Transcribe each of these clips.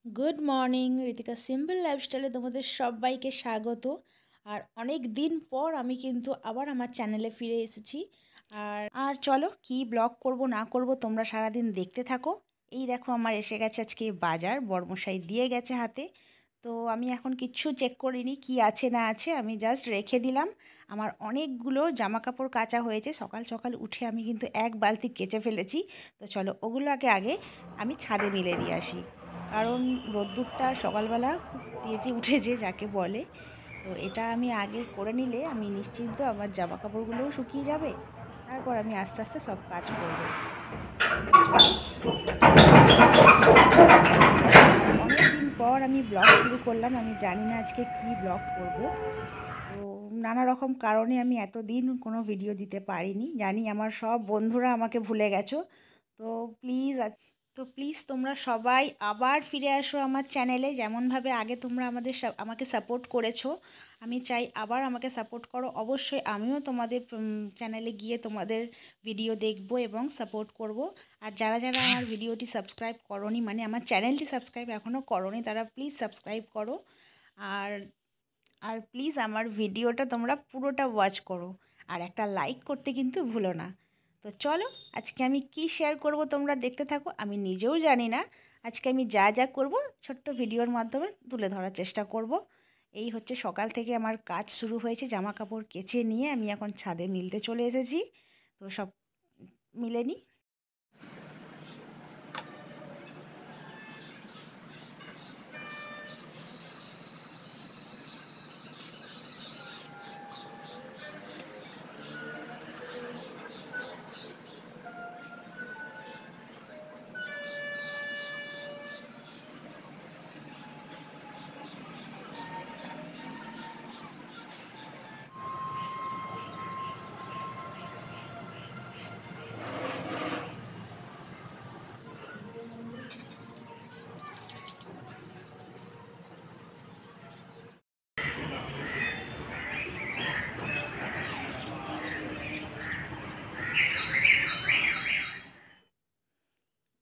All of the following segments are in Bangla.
গুড মর্নিং ঋতিকা সিম্পল লাইফস্টাইলে তোমাদের সবাইকে স্বাগত। আর অনেক দিন পর আমি কিন্তু আবার আমার চ্যানেলে ফিরে এসেছি। আর চলো কি ব্লগ করব না করব তোমরা সারাদিন দেখতে থাকো। এই দেখো আমার এসে গেছে আজকে বাজার, বড়মশাই দিয়ে গেছে হাতে। তো আমি এখন কিচ্ছু চেক করিনি কি আছে না আছে, আমি জাস্ট রেখে দিলাম। আমার অনেকগুলো জামা কাপড় কাচা হয়েছে, সকাল সকাল উঠে আমি কিন্তু এক বালতি কেচে ফেলেছি। তো চলো ওগুলো আগে আমি ছাদে মিলে দিয়ে আসি, কারণ রোদ্দুরটা সকালবেলা খুব তেজে উঠেছে যাকে বলে। তো এটা আমি আগে করে নিলে আমি নিশ্চিন্ত আমার জামা কাপড়গুলোও শুকিয়ে যাবে। তারপর আমি আস্তে আস্তে সব কাজ করব। তো চলো ছাদে গিয়ে দেখি কি আছে। আর অনেক দিন পর আমি ব্লগ শুরু করলাম, আমি জানি না আজকে কি ব্লগ করব। তো নানা রকম কারণে আমি এতদিন কোনো ভিডিও দিতে পারিনি, জানি আমার সব বন্ধুরা আমাকে ভুলে গেছো। তো প্লিজ প্লিজ তোমরা সবাই আবার ফিরে আসো আমার চ্যানেলে, যেমনভাবে আগে তোমরা আমাকে সাপোর্ট করেছো। আমি চাই আবার আমাকে সাপোর্ট করো। অবশ্যই আমিও তোমাদের চ্যানেলে গিয়ে তোমাদের ভিডিও দেখব এবং সাপোর্ট করব। আর যারা যারা আমার ভিডিওটি সাবস্ক্রাইব করোনি, মানে আমার চ্যানেলটি সাবস্ক্রাইব এখনও করোনি, তারা প্লিজ সাবস্ক্রাইব করো। আর আর প্লিজ আমার ভিডিওটা তোমরা পুরোটা ওয়াচ করো, আর একটা লাইক করতে কিন্তু ভুলো না। তো চলো আজকে আমি কি শেয়ার করব তোমরা দেখতে থাকো। আমি নিজেও জানি না আজকে আমি যা যা করব, ছোট্ট ভিডিওর মাধ্যমে তুলে ধরার চেষ্টা করব। এই হচ্ছে সকাল থেকে আমার কাজ শুরু হয়েছে, জামা কাপড় কেচে নিয়ে আমি এখন ছাদে মিলতে চলে এসেছি। তো সব মিলে নিই।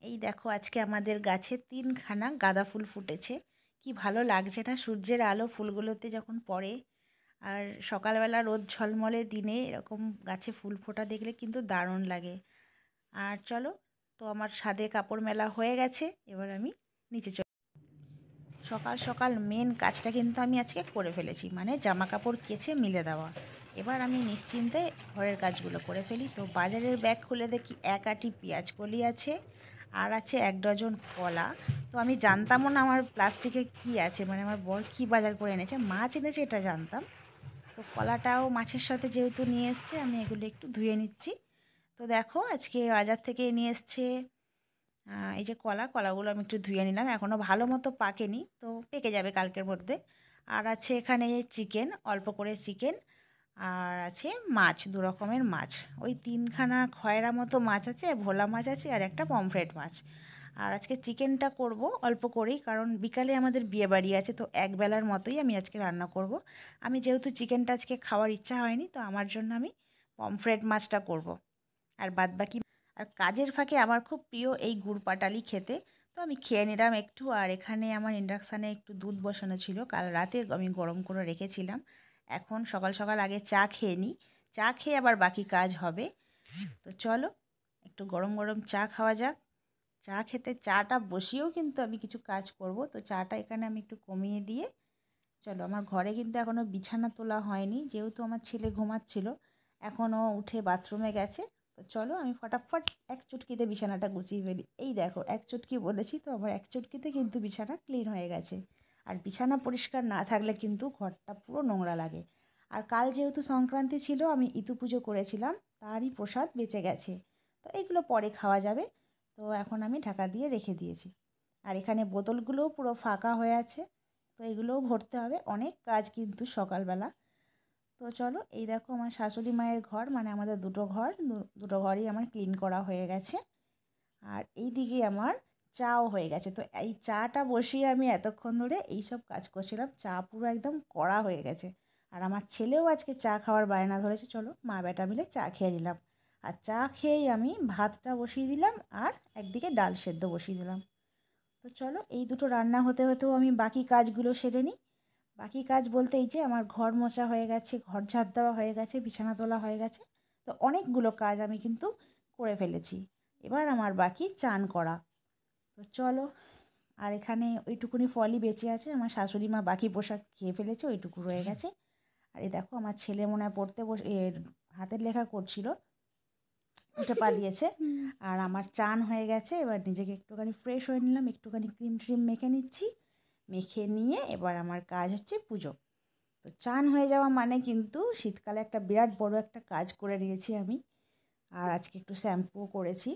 এই দেখো আজকে আমাদের গাছে 3খানা গাঁদা ফুল ফুটেছে। কি ভালো লাগছে না সূর্যের আলো ফুলগুলোতে যখন পড়ে। আর সকালবেলা রোদ ঝলমলে দিনে এরকম গাছে ফুল ফোটা দেখলে কিন্তু দারুণ লাগে। আর চলো, তো আমার ছাদে কাপড় মেলা হয়ে গেছে, এবার আমি নিচে সকাল সকাল মেন কাজটা কিন্তু আমি আজকে করে ফেলেছি, মানে জামা কাপড় কেচে মিলে দেওয়া। এবার আমি নিশ্চিন্তে ঘরের কাজগুলো করে ফেলি। তো বাজারের ব্যাগ খুলে দেখি 1 আঁটি পেঁয়াজ কলি আছে, আর আছে 1 ডজন কলা। তো আমি জানতামও না আমার প্লাস্টিকে কি আছে, মানে আমার বর কী বাজার করে এনেছে, মাছ এনেছে এটা জানতাম। তো কলাটাও মাছের সাথে যেহেতু নিয়ে এসছে, আমি এগুলো একটু ধুয়ে নিচ্ছি। তো দেখো আজকে বাজার থেকে নিয়ে এসছে এই যে কলাগুলো আমি একটু ধুয়ে নিলাম, এখনও ভালো মতো পাকেনি, তো পেকে যাবে কালকের মধ্যে। আর আছে এখানে চিকেন, অল্প করে চিকেন। আর আছে মাছ, 2 রকমের মাছ। ওই 3খানা খয়রা মতো মাছ আছে, ভোলা মাছ আছে, আর একটা পমফ্রেট মাছ। আর আজকে চিকেনটা করব অল্প করেই, কারণ বিকালে আমাদের বিয়েবাড়ি আছে, তো একবেলার মতোই আমি আজকে রান্না করব। আমি যেহেতু চিকেনটা আজকে খাওয়ার ইচ্ছা হয়নি, তো আমার জন্য আমি পমফ্রেট মাছটা করব। আর বাদবাকি আর কাজের ফাঁকে আমার খুব প্রিয় এই গুড় পাটালি খেতে। তো আমি খেয়ে নিলাম একটু। আর এখানে আমার ইন্ডাকশানে একটু দুধ বসানো ছিল, কাল রাতে আমি গরম করে রেখেছিলাম। এখন সকাল সকাল আগে চা খেয়ে নিই, চা খেয়ে আবার বাকি কাজ হবে। তো চলো একটু গরম গরম চা খাওয়া যাক। চা খেতে চাটা বসিয়েও কিন্তু আমি কিছু কাজ করব। তো চাটা এখানে আমি একটু কমিয়ে দিয়ে চলো, আমার ঘরে কিন্তু এখনও বিছানা তোলা হয়নি, যেহেতু আমার ছেলে ঘুমাচ্ছিল। এখনও উঠে বাথরুমে গেছে। তো চলো আমি ফটাফট এক চুটকিতে বিছানাটা গুছিয়ে ফেলি। এই দেখো এক চুটকি বলেছি তো, আবার এক চুটকিতে কিন্তু বিছানা ক্লিন হয়ে গেছে। আর বিছানা পরিষ্কার না থাকলে কিন্তু ঘরটা পুরো নোংরা লাগে। আর কাল যেহেতু সংক্রান্তি ছিল, আমি ইতু পুজো করেছিলাম, তারই প্রসাদ বেঁচে গেছে। তো এইগুলো পরে খাওয়া যাবে। তো এখন আমি ঢাকা দিয়ে রেখে দিয়েছি। আর এখানে বোতলগুলোও পুরো ফাঁকা হয়ে আছে, তো এগুলোও ভরতে হবে। অনেক কাজ কিন্তু সকালবেলা। তো চলো এই দেখো আমার শাশুড়ি মায়ের ঘর, মানে আমাদের দুটো ঘরই আমার ক্লিন করা হয়ে গেছে। আর এই দিকে আমার চাও হয়ে গেছে। তো এই চাটা বসিয়ে আমি এতক্ষণ ধরে এইসব কাজ করছিলাম, চা পুরো একদম কড়া হয়ে গেছে। আর আমার ছেলেও আজকে চা খাওয়ার বায়না ধরেছে, চলো মা বেটা মিলে চা খেয়ে নিলাম। আর চা খেয়েই আমি ভাতটা বসিয়ে দিলাম, আর একদিকে ডাল সেদ্ধ বসিয়ে দিলাম। তো তো চলো এই দুটো রান্না হতে হতেও আমি বাকি কাজগুলো সেরে নিই। বাকি কাজ বলতে এই যে আমার ঘর মোছা হয়ে গেছে, ঘর ঝাড় দেওয়া হয়ে গেছে, বিছানা তোলা হয়ে গেছে। তো অনেকগুলো কাজ আমি কিন্তু করে ফেলেছি। এবার আমার বাকি চান করা। তো চলো, আর এখানে ওইটুকুনি ফলই বেঁচে আছে, আমার শাশুড়ি মা বাকি পোশাক খেয়ে ফেলেছে, ওইটুকু রয়ে গেছে। আর এই দেখো আমার ছেলে মনে হয় পড়তে বসে হাতের লেখা করছিল, উঠে পালিয়েছে। আর আমার চান হয়ে গেছে, এবার নিজেকে একটুখানি ফ্রেশ হয়ে নিলাম, একটুখানি ক্রিম ট্রিম মেখে নিচ্ছি। মেখে নিয়ে এবার আমার কাজ হচ্ছে পুজো। তো চান হয়ে যাওয়া মানে কিন্তু শীতকালে একটা বিরাট বড় একটা কাজ করে নিয়েছি আমি। আর আজকে একটু শ্যাম্পুও করেছি।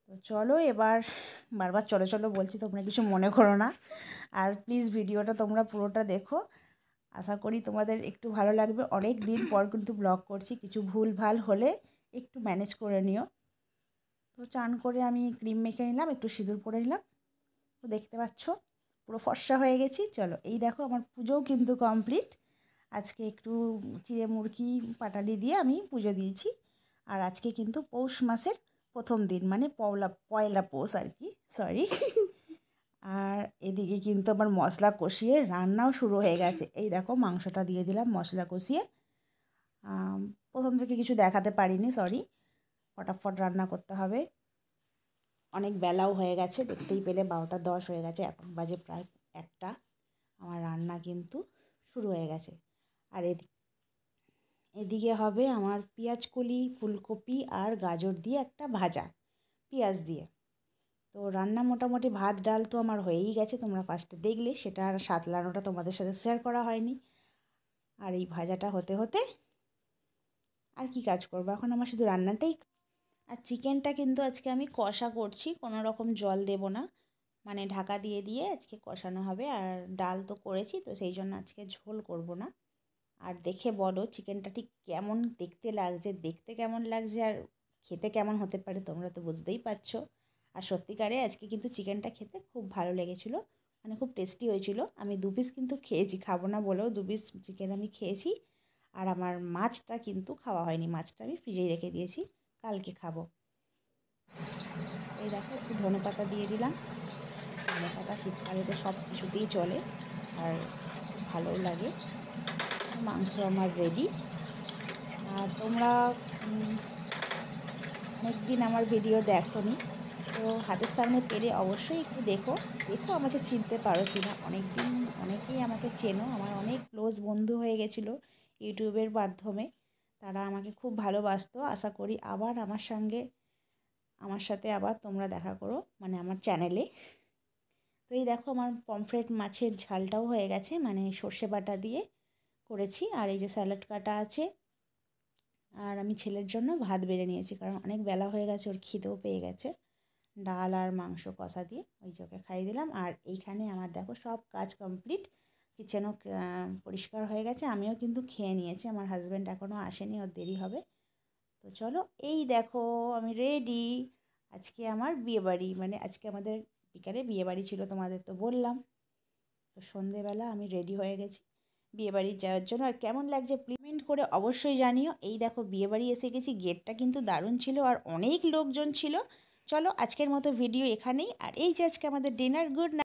তো চলো এবার, বারবার চলো চলো বলছি, তোমরা কিছু মনে করো না। আর প্লিজ ভিডিওটা তোমরা পুরোটা দেখো, আশা করি তোমাদের একটু ভালো লাগবে। অনেক দিন পর কিন্তু ব্লগ করছি, কিছু ভুল ভাল হলে একটু ম্যানেজ করে নিও। তো চান করে আমি ক্রিম মেখে নিলাম, একটু সিঁদুর পরে নিলাম। তো দেখতে পাচ্ছ পুরো ফর্সা হয়ে গেছি। চলো এই দেখো আমার পুজোও কিন্তু কমপ্লিট। আজকে একটু চিড়ে মুরগি পাটালি দিয়ে আমি পুজো দিয়েছি। আর আজকে কিন্তু পৌষ মাসের প্রথম দিন, মানে পয়লা পৌষ আর কি, সরি। আর এদিকে কিন্তু আমার মশলা কষিয়ে রান্নাও শুরু হয়ে গেছে। এই দেখো মাংসটা দিয়ে দিলাম মশলা কষিয়ে। প্রথম থেকে কিছু দেখাতে পারিনি, সরি। ফটাফট রান্না করতে হবে, অনেক বেলাও হয়ে গেছে, দেখতেই পেলে 12টা 10 হয়ে গেছে, এখন বাজে প্রায় 1টা। আমার রান্না কিন্তু শুরু হয়ে গেছে। আর এদিকে হবে আমার পেঁয়াজকলি, ফুলকপি আর গাজর দিয়ে একটা ভাজা, পেঁয়াজ দিয়ে। তো রান্না মোটামুটি ভাত ডাল তো আমার হয়েই গেছে, তোমরা ফার্স্টে দেখলে, সেটা আর সাতলানোটা তোমাদের সাথে শেয়ার করা হয়নি। আর এই ভাজাটা হতে হতে আর কি কাজ করবো, এখন আমার শুধু রান্নাটাই। আর চিকেনটা কিন্তু আজকে আমি কষা করছি, কোনো রকম জল দেব না, মানে ঢাকা দিয়ে দিয়ে আজকে কষানো হবে। আর ডাল তো করেছি, তো সেই জন্য আজকে ঝোল করব না। আর দেখে বলো চিকেনটা ঠিক কেমন দেখতে লাগছে, দেখতে কেমন লাগছে আর খেতে কেমন হতে পারে, তোমরা তো বুঝতেই পারছো। আর সত্যিকারে আজকে কিন্তু চিকেনটা খেতে খুব ভালো লেগেছিলো, মানে খুব টেস্টি হয়েছিল। আমি 2 পিস কিন্তু খেয়েছি, খাবো না বলেও 2 পিস চিকেন আমি খেয়েছি। আর আমার মাছটা কিন্তু খাওয়া হয়নি, মাছটা আমি ফ্রিজেই রেখে দিয়েছি, কালকে খাবো। এই দেখো একটু ধনেপাতা দিয়ে দিলাম। ধনেপাতা শীতকালে তো সব কিছুতেই চলে, আর খুব ভালোও লাগে। মাংস আমার রেডি। আর তোমরা অনেক দিন আমার ভিডিও দেখোনি, তো হাতের সামনে পেলে অবশ্যই একটু দেখো, দেখো আমাকে চিনতে পারো কি না। অনেক দিন অনেকেই আমাকে চেনো, আমার অনেক ক্লোজ বন্ধু হয়ে গেছিলো ইউটিউবের মাধ্যমে। তারা আমাকে খুব ভালোবাসতো। আশা করি আবার আমার সাথে আবার তোমরা দেখা করো, মানে আমার চ্যানেলে। তো এই দেখো আমার পমফ্রেট মাছের ঝালটাও হয়ে গেছে, মানে সর্ষে বাটা দিয়ে করেছি। আর এই যে স্যালাড কাটা আছে। আর আমি ছেলের জন্য ভাত বেড়ে নিয়েছি, কারণ অনেক বেলা হয়ে গেছে, ওর খিদেও পেয়ে গেছে। ডাল আর মাংস কষা দিয়ে ওই যে ওকে খাইয়ে দিলাম। আর এইখানে আমার দেখো সব কাজ কমপ্লিট, কিচেনও পরিষ্কার হয়ে গেছে, আমিও কিন্তু খেয়ে নিয়েছি। আমার হাজব্যান্ড এখনও আসেনি, ওর দেরি হবে। তো চলো এই দেখো আমি রেডি। আজকে আমার বিয়েবাড়ি, মানে আজকে আমাদের বিকালে বিয়েবাড়ি ছিল, তোমাদের তো বললাম। তো সন্ধেবেলা আমি রেডি হয়ে গেছি বিয়েবাড়ি যাওয়ার জন্য। আর কেমন লাগছে কমেন্ট করে অবশ্যই জানিও। এই দেখো বিয়েবাড়ি এসে গেছি, গেটটা কিন্তু দারুণ ছিল আর অনেক লোকজন ছিল। চলো আজকের মতো ভিডিও এখানেই। আর এই যে আজকে আমাদের ডিনার, গুড নাইট।